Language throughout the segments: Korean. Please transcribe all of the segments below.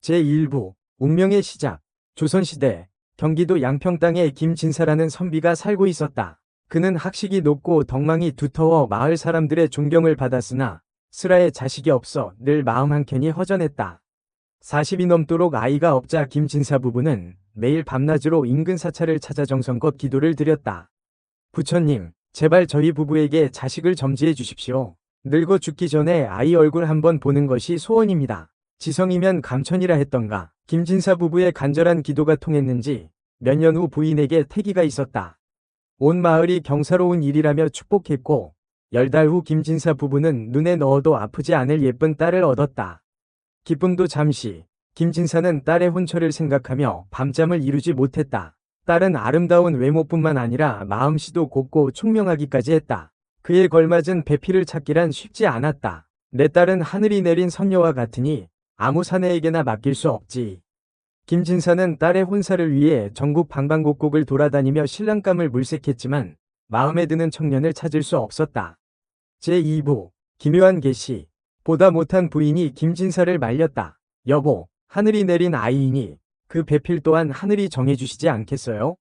제1부 운명의 시작. 조선시대 경기도 양평 땅에 김진사라는 선비가 살고 있었다. 그는 학식이 높고 덕망이 두터워 마을 사람들의 존경을 받았으나 슬하에 자식이 없어 늘 마음 한켠이 허전했다. 40이 넘도록 아이가 없자 김진사 부부는 매일 밤낮으로 인근 사찰을 찾아 정성껏 기도를 드렸다. 부처님, 제발 저희 부부에게 자식을 점지해 주십시오. 늙어 죽기 전에 아이 얼굴 한번 보는 것이 소원입니다. 지성이면 감천이라 했던가. 김진사 부부의 간절한 기도가 통했는지 몇 년 후 부인에게 태기가 있었다. 온 마을이 경사로운 일이라며 축복했고 10달 후 김진사 부부는 눈에 넣어도 아프지 않을 예쁜 딸을 얻었다. 기쁨도 잠시. 김진사는 딸의 혼처를 생각하며 밤잠을 이루지 못했다. 딸은 아름다운 외모뿐만 아니라 마음씨도 곱고 총명하기까지 했다. 그에 걸맞은 배필을 찾기란 쉽지 않았다. 내 딸은 하늘이 내린 선녀와 같으니 아무 사내에게나 맡길 수 없지. 김진사는 딸의 혼사를 위해 전국 방방곡곡을 돌아다니며 신랑감을 물색했지만 마음에 드는 청년을 찾을 수 없었다. 제2부 기묘한 계시. 보다 못한 부인이 김진사를 말렸다. 여보, 하늘이 내린 아이이니 그 배필 또한 하늘이 정해주시지 않겠어요?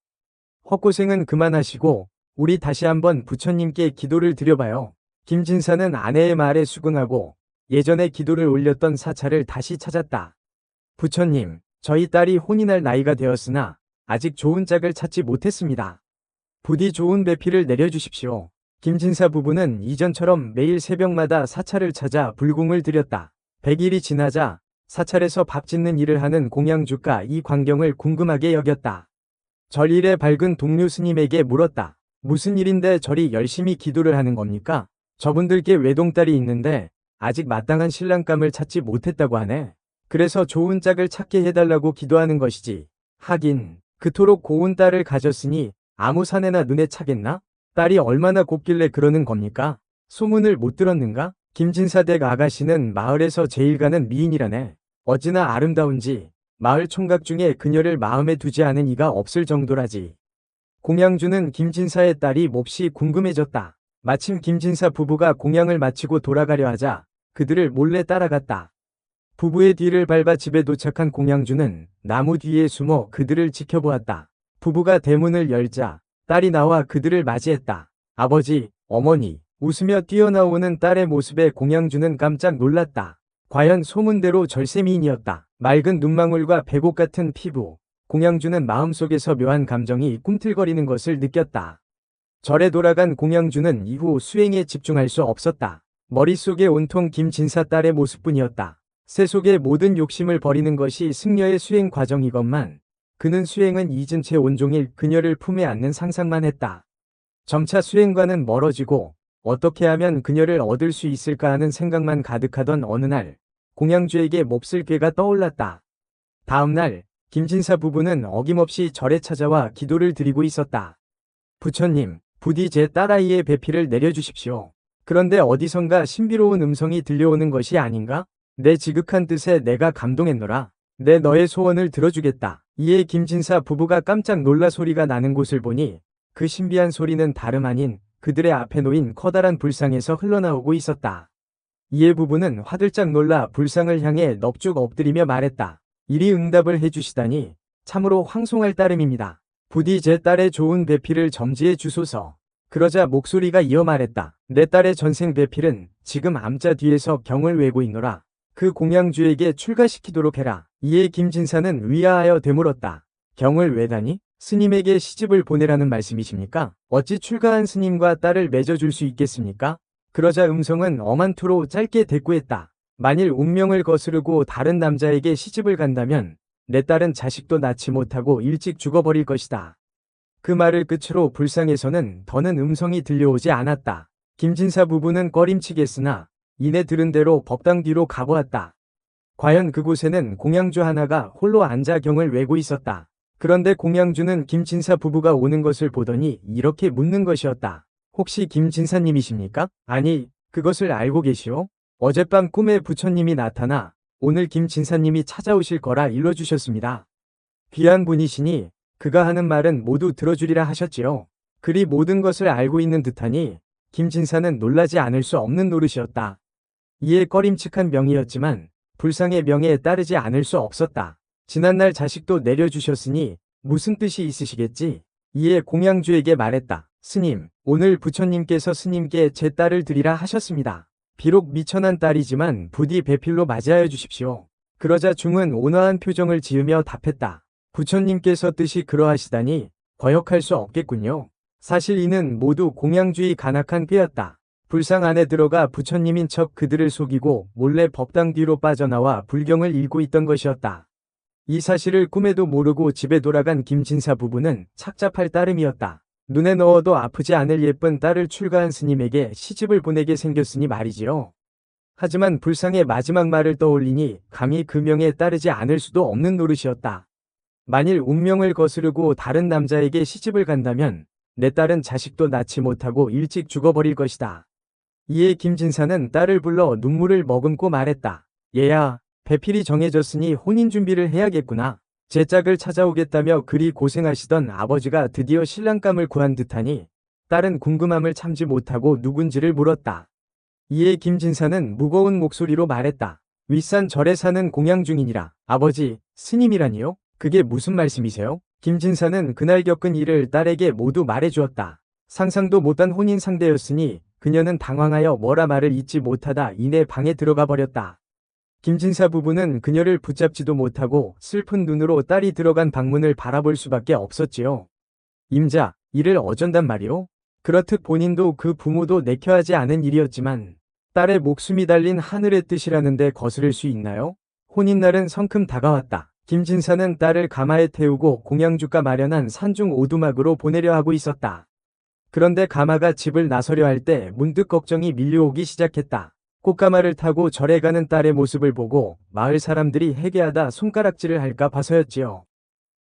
헛고생은 그만하시고 우리 다시 한번 부처님께 기도를 드려봐요. 김진사는 아내의 말에 수긍하고 예전에 기도를 올렸던 사찰을 다시 찾았다. 부처님, 저희 딸이 혼이 날 나이가 되었으나 아직 좋은 짝을 찾지 못했습니다. 부디 좋은 배필을 내려주십시오. 김진사 부부는 이전처럼 매일 새벽마다 사찰을 찾아 불공을 드렸다. 100일이 지나자 사찰에서 밥 짓는 일을 하는 공양주가 이 광경을 궁금하게 여겼다. 절일에 밝은 동료 스님에게 물었다. 무슨 일인데 절이 열심히 기도를 하는 겁니까? 저분들께 외동딸이 있는데 아직 마땅한 신랑감을 찾지 못했다고 하네. 그래서 좋은 짝을 찾게 해달라고 기도하는 것이지. 하긴 그토록 고운 딸을 가졌으니 아무 사내나 눈에 차겠나? 딸이 얼마나 곱길래 그러는 겁니까? 소문을 못 들었는가? 김진사 댁 아가씨는 마을에서 제일 가는 미인이라네. 어찌나 아름다운지 마을 총각 중에 그녀를 마음에 두지 않은 이가 없을 정도라지. 공양주는 김진사의 딸이 몹시 궁금해졌다. 마침 김진사 부부가 공양을 마치고 돌아가려 하자 그들을 몰래 따라갔다. 부부의 뒤를 밟아 집에 도착한 공양주는 나무 뒤에 숨어 그들을 지켜보았다. 부부가 대문을 열자 딸이 나와 그들을 맞이했다. 아버지, 어머니, 웃으며 뛰어나오는 딸의 모습에 공양주는 깜짝 놀랐다. 과연 소문대로 절세미인이었다. 맑은 눈망울과 백옥 같은 피부. 공양주는 마음속에서 묘한 감정이 꿈틀거리는 것을 느꼈다. 절에 돌아간 공양주는 이후 수행에 집중할 수 없었다. 머릿속에 온통 김진사 딸의 모습뿐이었다. 세속의 모든 욕심을 버리는 것이 승려의 수행 과정이건만 그는 수행은 잊은 채 온종일 그녀를 품에 안는 상상만 했다. 점차 수행과는 멀어지고 어떻게 하면 그녀를 얻을 수 있을까 하는 생각만 가득하던 어느 날 공양주에게 몹쓸 꾀가 떠올랐다. 다음 날 김진사 부부는 어김없이 절에 찾아와 기도를 드리고 있었다. 부처님, 부디 제 딸아이의 배필을 내려주십시오. 그런데 어디선가 신비로운 음성이 들려오는 것이 아닌가? 내 지극한 뜻에 내가 감동했노라. 내 너의 소원을 들어주겠다. 이에 김진사 부부가 깜짝 놀라 소리가 나는 곳을 보니 그 신비한 소리는 다름 아닌 그들의 앞에 놓인 커다란 불상에서 흘러나오고 있었다. 이에 부부는 화들짝 놀라 불상을 향해 넙죽 엎드리며 말했다. 이리 응답을 해주시다니 참으로 황송할 따름입니다. 부디 제 딸의 좋은 배필을 점지해 주소서. 그러자 목소리가 이어 말했다. 내 딸의 전생 배필은 지금 암자 뒤에서 경을 외고 있노라. 그 공양주에게 출가시키도록 해라. 이에 김진사는 위아하여 되물었다. 경을 외다니? 스님에게 시집을 보내라는 말씀이십니까? 어찌 출가한 스님과 딸을 맺어줄 수 있겠습니까? 그러자 음성은 엄한 투로 짧게 대꾸했다. 만일 운명을 거스르고 다른 남자에게 시집을 간다면 내 딸은 자식도 낳지 못하고 일찍 죽어버릴 것이다. 그 말을 끝으로 불상에서는 더는 음성이 들려오지 않았다. 김진사 부부는 꺼림치겠으나 이내 들은 대로 법당 뒤로 가보았다. 과연 그곳에는 공양주 하나가 홀로 앉아 경을 외고 있었다. 그런데 공양주는 김진사 부부가 오는 것을 보더니 이렇게 묻는 것이었다. 혹시 김진사님이십니까? 아니, 그것을 알고 계시오? 어젯밤 꿈에 부처님이 나타나 오늘 김진사님이 찾아오실 거라 일러주셨습니다. 귀한 분이시니 그가 하는 말은 모두 들어주리라 하셨지요. 그리 모든 것을 알고 있는 듯하니 김진사는 놀라지 않을 수 없는 노릇이었다. 이에 꺼림칙한 명의였지만 불상의 명예에 따르지 않을 수 없었다. 지난날 자식도 내려주셨으니 무슨 뜻이 있으시겠지? 이에 공양주에게 말했다. 스님, 오늘 부처님께서 스님께 제 딸을 드리라 하셨습니다. 비록 미천한 딸이지만 부디 배필로 맞이하여 주십시오. 그러자 중은 온화한 표정을 지으며 답했다. 부처님께서 뜻이 그러하시다니 거역할 수 없겠군요. 사실 이는 모두 공양주의 간악한 꾀였다. 불상 안에 들어가 부처님인 척 그들을 속이고 몰래 법당 뒤로 빠져나와 불경을 읽고 있던 것이었다. 이 사실을 꿈에도 모르고 집에 돌아간 김진사 부부는 착잡할 따름이었다. 눈에 넣어도 아프지 않을 예쁜 딸을 출가한 스님에게 시집을 보내게 생겼으니 말이지요. 하지만 불상의 마지막 말을 떠올리니 감히 그 명에 따르지 않을 수도 없는 노릇이었다. 만일 운명을 거스르고 다른 남자에게 시집을 간다면 내 딸은 자식도 낳지 못하고 일찍 죽어버릴 것이다. 이에 김진사는 딸을 불러 눈물을 머금고 말했다. 얘야, 배필이 정해졌으니 혼인 준비를 해야겠구나. 제 짝을 찾아오겠다며 그리 고생하시던 아버지가 드디어 신랑감을 구한 듯하니 딸은 궁금함을 참지 못하고 누군지를 물었다. 이에 김진사는 무거운 목소리로 말했다. 윗산 절에 사는 공양중이니라. 아버지, 스님이라니요? 그게 무슨 말씀이세요? 김진사는 그날 겪은 일을 딸에게 모두 말해주었다. 상상도 못한 혼인 상대였으니 그녀는 당황하여 뭐라 말을 잇지 못하다 이내 방에 들어가 버렸다. 김진사 부부는 그녀를 붙잡지도 못하고 슬픈 눈으로 딸이 들어간 방문을 바라볼 수밖에 없었지요. 임자, 이를 어쩐단 말이오? 그렇듯 본인도 그 부모도 내켜하지 않은 일이었지만 딸의 목숨이 달린 하늘의 뜻이라는데 거스를 수 있나요? 혼인날은 성큼 다가왔다. 김진사는 딸을 가마에 태우고 공양주가 마련한 산중 오두막으로 보내려 하고 있었다. 그런데 가마가 집을 나서려 할 때 문득 걱정이 밀려오기 시작했다. 꽃가마를 타고 절에 가는 딸의 모습을 보고 마을 사람들이 해괴하다 손가락질을 할까 봐서였지요.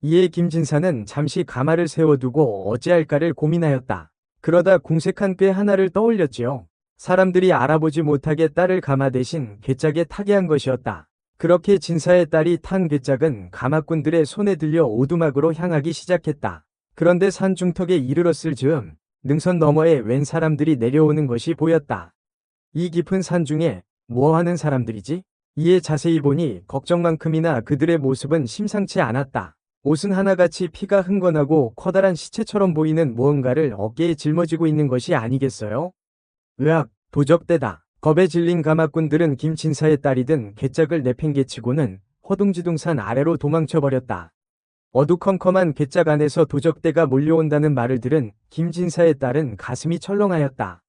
이에 김진사는 잠시 가마를 세워두고 어찌할까를 고민하였다. 그러다 궁색한 꾀 하나를 떠올렸지요. 사람들이 알아보지 못하게 딸을 가마 대신 괴짝에 타게 한 것이었다. 그렇게 진사의 딸이 탄 괴짝은 가마꾼들의 손에 들려 오두막으로 향하기 시작했다. 그런데 산 중턱에 이르렀을 즈음 능선 너머에 웬 사람들이 내려오는 것이 보였다. 이 깊은 산 중에 뭐하는 사람들이지? 이에 자세히 보니 걱정만큼이나 그들의 모습은 심상치 않았다. 옷은 하나같이 피가 흥건하고 커다란 시체처럼 보이는 무언가를 어깨에 짊어지고 있는 것이 아니겠어요? 으악, 도적대다. 겁에 질린 가마꾼들은 김진사의 딸이 든 괴짝을 내팽개치고는 허둥지둥 산 아래로 도망쳐버렸다. 어두컴컴한 괴짝 안에서 도적대가 몰려온다는 말을 들은 김진사의 딸은 가슴이 철렁하였다.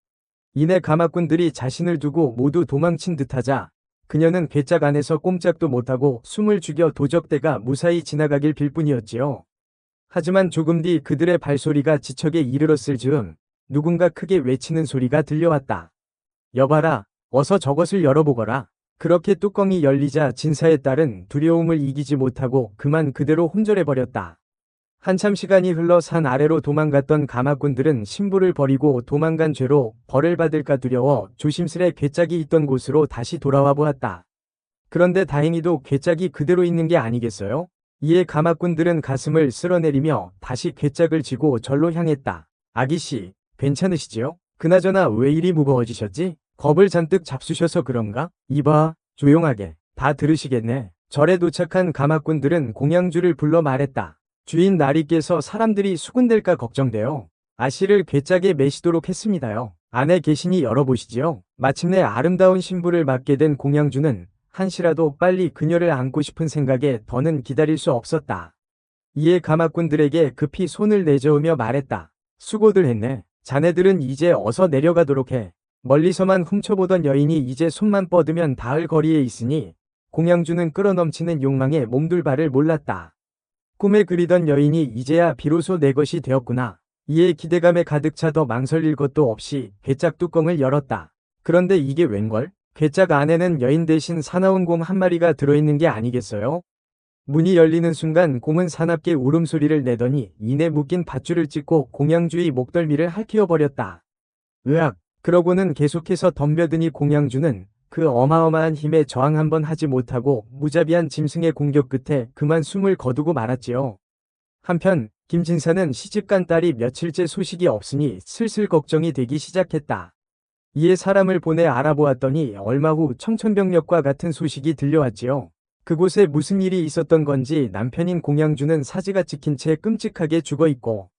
이내 가마꾼들이 자신을 두고 모두 도망친 듯하자 그녀는 괴짝 안에서 꼼짝도 못하고 숨을 죽여 도적대가 무사히 지나가길 빌 뿐이었지요. 하지만 조금 뒤 그들의 발소리가 지척에 이르렀을 즈음 누군가 크게 외치는 소리가 들려왔다. 여봐라, 어서 저것을 열어보거라. 그렇게 뚜껑이 열리자 진사의 딸은 두려움을 이기지 못하고 그만 그대로 혼절해버렸다. 한참 시간이 흘러 산 아래로 도망갔던 가마꾼들은 신부를 버리고 도망간 죄로 벌을 받을까 두려워 조심스레 괴짝이 있던 곳으로 다시 돌아와 보았다. 그런데 다행히도 괴짝이 그대로 있는 게 아니겠어요? 이에 가마꾼들은 가슴을 쓸어내리며 다시 괴짝을 지고 절로 향했다. 아기씨, 괜찮으시지요? 그나저나 왜 이리 무거워지셨지? 겁을 잔뜩 잡수셔서 그런가? 이봐, 조용하게. 다 들으시겠네. 절에 도착한 가마꾼들은 공양주를 불러 말했다. 주인 나리께서 사람들이 수군될까 걱정되어 아씨를 괴짝에 매시도록 했습니다요. 안에 계시니 열어보시지요. 마침내 아름다운 신부를 맞게 된 공양주는 한시라도 빨리 그녀를 안고 싶은 생각에 더는 기다릴 수 없었다. 이에 가마꾼들에게 급히 손을 내저으며 말했다. 수고들 했네. 자네들은 이제 어서 내려가도록 해. 멀리서만 훔쳐보던 여인이 이제 손만 뻗으면 닿을 거리에 있으니 공양주는 끌어넘치는 욕망에 몸둘 바를 몰랐다. 꿈에 그리던 여인이 이제야 비로소 내 것이 되었구나. 이에 기대감에 가득 차 더 망설일 것도 없이 괴짝 뚜껑을 열었다. 그런데 이게 웬걸? 괴짝 안에는 여인 대신 사나운 곰 한 마리가 들어있는 게 아니겠어요? 문이 열리는 순간 곰은 사납게 울음소리를 내더니 이내 묶인 밧줄을 찢고 공양주의 목덜미를 핥히어버렸다. 으악! 그러고는 계속해서 덤벼드니 공양주는 그 어마어마한 힘에 저항 한번 하지 못하고 무자비한 짐승의 공격 끝에 그만 숨을 거두고 말았지요. 한편 김진사는 시집간 딸이 며칠째 소식이 없으니 슬슬 걱정이 되기 시작했다. 이에 사람을 보내 알아보았더니 얼마 후 청천벽력과 같은 소식이 들려왔지요. 그곳에 무슨 일이 있었던 건지 남편인 공양주는 사지가 찍힌 채 끔찍하게 죽어있고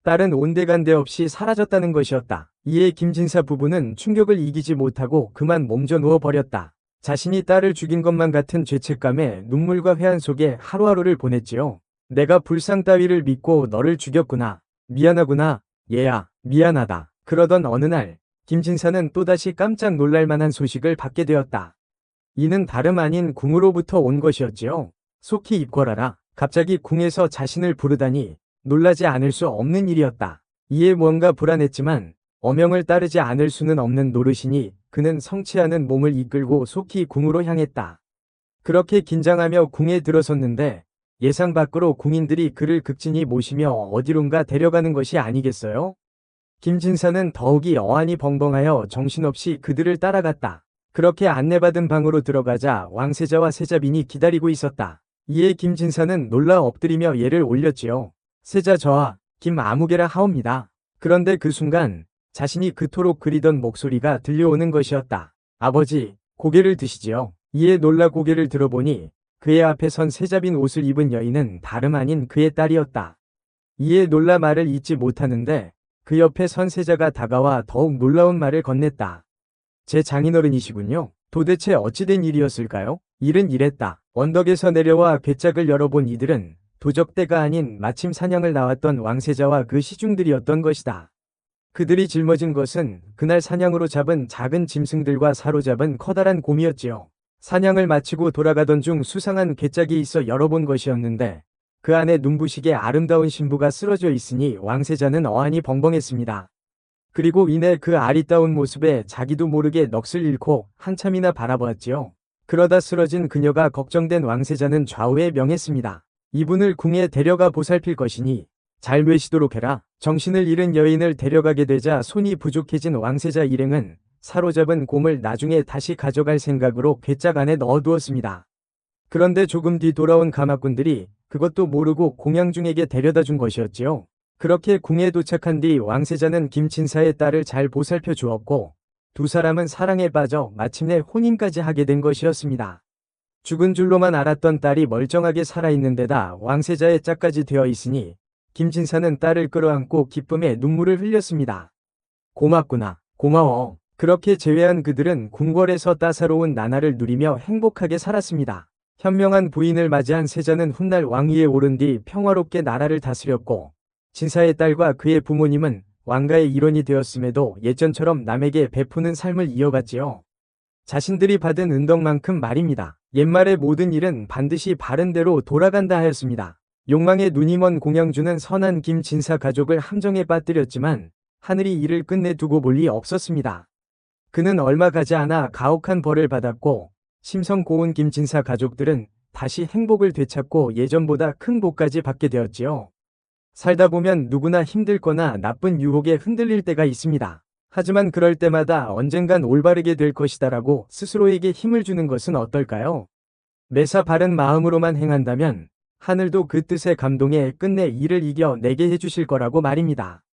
딸은 온데간데 없이 사라졌다는 것이었다. 이에 김진사 부부는 충격을 이기지 못하고 그만 몸져 누워버렸다. 자신이 딸을 죽인 것만 같은 죄책감에 눈물과 회한 속에 하루하루를 보냈지요. 내가 불상 따위를 믿고 너를 죽였구나. 미안하구나. 얘야, 미안하다. 그러던 어느 날 김진사는 또다시 깜짝 놀랄 만한 소식을 받게 되었다. 이는 다름 아닌 궁으로부터 온 것이었지요. 속히 입궐하라. 갑자기 궁에서 자신을 부르다니 놀라지 않을 수 없는 일이었다. 이에 뭔가 불안했지만 어명을 따르지 않을 수는 없는 노릇이니 그는 성취하는 몸을 이끌고 속히 궁으로 향했다. 그렇게 긴장하며 궁에 들어섰는데 예상 밖으로 궁인들이 그를 극진히 모시며 어디론가 데려가는 것이 아니겠어요? 김진사는 더욱이 어안이 벙벙하여 정신없이 그들을 따라갔다. 그렇게 안내받은 방으로 들어가자 왕세자와 세자빈이 기다리고 있었다. 이에 김진사는 놀라 엎드리며 예를 올렸지요. 세자 저하, 김아무개라 하옵니다. 그런데 그 순간 자신이 그토록 그리던 목소리가 들려오는 것이었다. 아버지, 고개를 드시지요. 이에 놀라 고개를 들어보니 그의 앞에 선 세자빈 옷을 입은 여인은 다름 아닌 그의 딸이었다. 이에 놀라 말을 잇지 못하는데 그 옆에 선 세자가 다가와 더욱 놀라운 말을 건넸다. 제 장인어른이시군요. 도대체 어찌된 일이었을까요? 일은 이랬다. 언덕에서 내려와 괴짝을 열어본 이들은 도적 때가 아닌 마침 사냥을 나왔던 왕세자와 그 시중들이었던 것이다. 그들이 짊어진 것은 그날 사냥으로 잡은 작은 짐승들과 사로잡은 커다란 곰이었지요. 사냥을 마치고 돌아가던 중 수상한 괴짝이 있어 열어본 것이었는데 그 안에 눈부시게 아름다운 신부가 쓰러져 있으니 왕세자는 어안이 벙벙했습니다. 그리고 이내 그 아리따운 모습에 자기도 모르게 넋을 잃고 한참이나 바라보았지요. 그러다 쓰러진 그녀가 걱정된 왕세자는 좌우에 명했습니다. 이분을 궁에 데려가 보살필 것이니 잘 뇌시도록 해라. 정신을 잃은 여인을 데려가게 되자 손이 부족해진 왕세자 일행은 사로잡은 곰을 나중에 다시 가져갈 생각으로 괴짝 안에 넣어두었습니다. 그런데 조금 뒤 돌아온 가마꾼들이 그것도 모르고 공양중에게 데려다 준 것이었지요. 그렇게 궁에 도착한 뒤 왕세자는 김진사의 딸을 잘 보살펴 주었고 두 사람은 사랑에 빠져 마침내 혼인까지 하게 된 것이었습니다. 죽은 줄로만 알았던 딸이 멀쩡하게 살아있는 데다 왕세자의 짝까지 되어 있으니 김진사는 딸을 끌어안고 기쁨에 눈물을 흘렸습니다. 고맙구나. 고마워. 그렇게 재회한 그들은 궁궐에서 따사로운 나날을 누리며 행복하게 살았습니다. 현명한 부인을 맞이한 세자는 훗날 왕위에 오른 뒤 평화롭게 나라를 다스렸고 진사의 딸과 그의 부모님은 왕가의 일원이 되었음에도 예전처럼 남에게 베푸는 삶을 이어갔지요. 자신들이 받은 은덕만큼 말입니다. 옛말의 모든 일은 반드시 바른 대로 돌아간다 하였습니다. 욕망에 눈이 먼 공양주는 선한 김진사 가족을 함정에 빠뜨렸지만 하늘이 이를 끝내 두고 볼 리 없었습니다. 그는 얼마 가지 않아 가혹한 벌을 받았고 심성 고운 김진사 가족들은 다시 행복을 되찾고 예전보다 큰 복까지 받게 되었지요. 살다 보면 누구나 힘들거나 나쁜 유혹에 흔들릴 때가 있습니다. 하지만 그럴 때마다 언젠간 올바르게 될 것이다라고 스스로에게 힘을 주는 것은 어떨까요? 매사 바른 마음으로만 행한다면 하늘도 그 뜻에 감동해 끝내 이를 이겨 내게 해주실 거라고 말입니다.